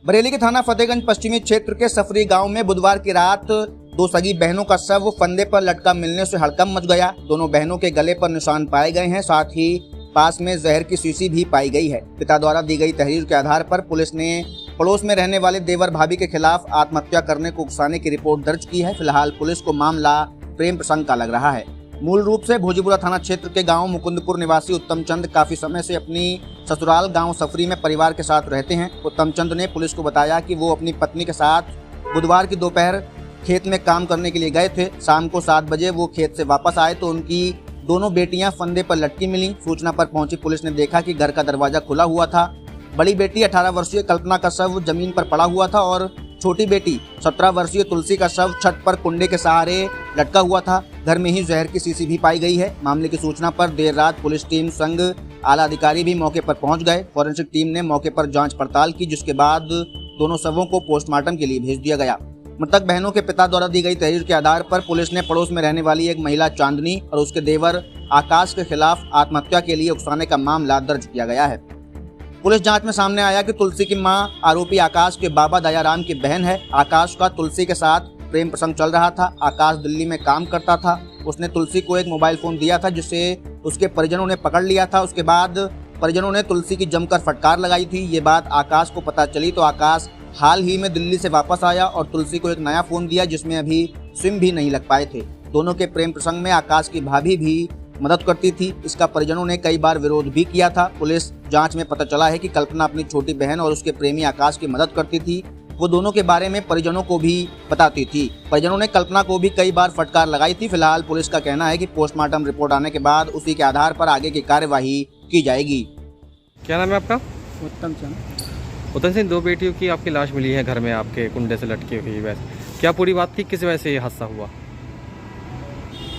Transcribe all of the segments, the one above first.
बरेली के थाना फतेहगंज पश्चिमी क्षेत्र के सफरी गांव में बुधवार की रात दो सगी बहनों का शव फंदे पर लटका मिलने से हड़कंप मच गया। दोनों बहनों के गले पर निशान पाए गए हैं, साथ ही पास में जहर की शीशी भी पाई गई है। पिता द्वारा दी गई तहरीर के आधार पर पुलिस ने पड़ोस में रहने वाले देवर भाभी के खिलाफ आत्महत्या करने को उकसाने की रिपोर्ट दर्ज की है। फिलहाल पुलिस को मामला प्रेम प्रसंग का लग रहा है। मूल रूप से भोजीपुरा थाना क्षेत्र के गांव मुकुंदपुर निवासी उत्तम चंद काफी समय से अपनी ससुराल गांव सफरी में परिवार के साथ रहते हैं। उत्तम चंद ने पुलिस को बताया कि वो अपनी पत्नी के साथ बुधवार की दोपहर खेत में काम करने के लिए गए थे। शाम को 7 बजे वो खेत से वापस आए तो उनकी दोनों बेटियां फंदे पर लटकी मिली। सूचना पर पहुंची पुलिस ने देखा कि घर का दरवाजा खुला हुआ था। बड़ी बेटी 18 वर्षीय कल्पना का शव जमीन पर पड़ा हुआ था और छोटी बेटी 17 वर्षीय तुलसी का शव छत पर कुंडे के सहारे लटका हुआ था। घर में ही जहर की शीशी भी पाई गई है। मामले की सूचना पर देर रात पुलिस टीम संग आला अधिकारी भी मौके पर पहुंच गए। फॉरेंसिक टीम ने मौके पर जांच पड़ताल की, जिसके बाद दोनों शवों को पोस्टमार्टम के लिए भेज दिया गया। मृतक बहनों के पिता द्वारा दी गई तहरीर के आधार पर पुलिस ने पड़ोस में रहने वाली एक महिला चांदनी और उसके देवर आकाश के खिलाफ आत्महत्या के लिए उकसाने का मामला दर्ज किया गया है। पुलिस जांच में सामने आया कि तुलसी की मां आरोपी आकाश के बाबा दयाराम की बहन है। आकाश का तुलसी के साथ प्रेम प्रसंग चल रहा था। आकाश दिल्ली में काम करता था। उसने तुलसी को एक मोबाइल फोन दिया था, जिसे उसके परिजनों ने पकड़ लिया था। उसके बाद परिजनों ने तुलसी की जमकर फटकार लगाई थी। ये बात आकाश को पता चली तो आकाश हाल ही में दिल्ली से वापस आया और तुलसी को एक नया फोन दिया, जिसमें अभी सिम भी नहीं लग पाए थे। दोनों के प्रेम प्रसंग में आकाश की भाभी भी मदद करती थी। इसका परिजनों ने कई बार विरोध भी किया था। पुलिस जांच में पता चला है कि कल्पना अपनी छोटी बहन और उसके प्रेमी आकाश की मदद करती थी। वो दोनों के बारे में परिजनों को भी बताती थी। परिजनों ने कल्पना को भी कई बार फटकार लगाई थी। फिलहाल पुलिस का कहना है कि पोस्टमार्टम रिपोर्ट आने के बाद उसी के आधार पर आगे की कार्यवाही की जाएगी। क्या नाम है आपका? उत्तम चंद। उत्तम सिंह, दो बेटियों की आपकी लाश मिली है घर में आपके कुंडे से लटकी हुई। वैसे क्या पूरी बात थी, किस वजह से ये हादसा हुआ?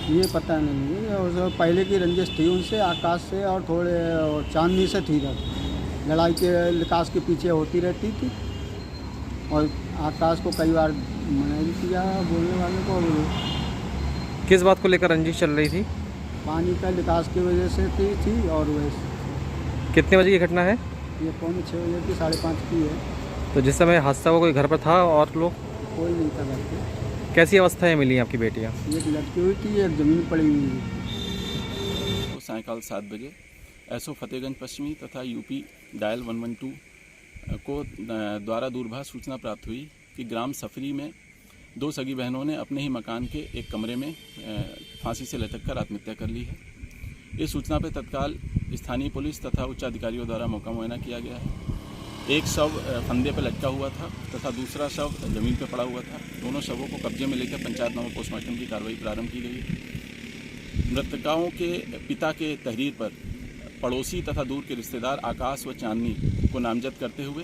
ये पता नहीं है। और पहले की रंजिश थी उनसे, आकाश से और थोड़े चांदनी से थी। लड़ाई के विकास के पीछे होती रहती थी और आकाश को कई बार मना भी किया बोलने वाले को। किस बात को लेकर रंजिश चल रही थी? पानी का विकास की वजह से थी और वैसे। कितने बजे की घटना है? ये 5:45 बजे की, 5:30 की है। तो जिस समय हादसा हुआ कोई घर पर था और लोग? कोई नहीं था घर पे। कैसी अवस्थाएं मिली आपकी बेटियां? एक लटकी हुई थी, एक जमीन पड़ी हुई थी। तो सायंकाल 7 बजे एसओ फतेहगंज पश्चिमी तथा यूपी डायल 112 को द्वारा दूरभाष सूचना प्राप्त हुई कि ग्राम सफरी में दो सगी बहनों ने अपने ही मकान के एक कमरे में फांसी से लटककर आत्महत्या कर ली है। इस सूचना पर तत्काल स्थानीय पुलिस तथा उच्च अधिकारियों द्वारा मौका मुआयना किया गया है। एक शव फंदे पर लटका हुआ था तथा दूसरा शव जमीन पर पड़ा हुआ था। दोनों शवों को कब्जे में लेकर पंचायतनामा पोस्टमार्टम की कार्रवाई प्रारंभ की गई है। मृतकाओं के पिता के तहरीर पर पड़ोसी तथा दूर के रिश्तेदार आकाश व चांदनी को नामजद करते हुए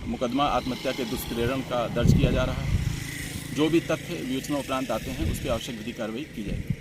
मुकदमा आत्महत्या के दुष्प्रेरण का दर्ज किया जा रहा है। जो भी तथ्य विवेचना उपरांत आते हैं, उस पर आवश्यक विधि कार्रवाई की जाएगी।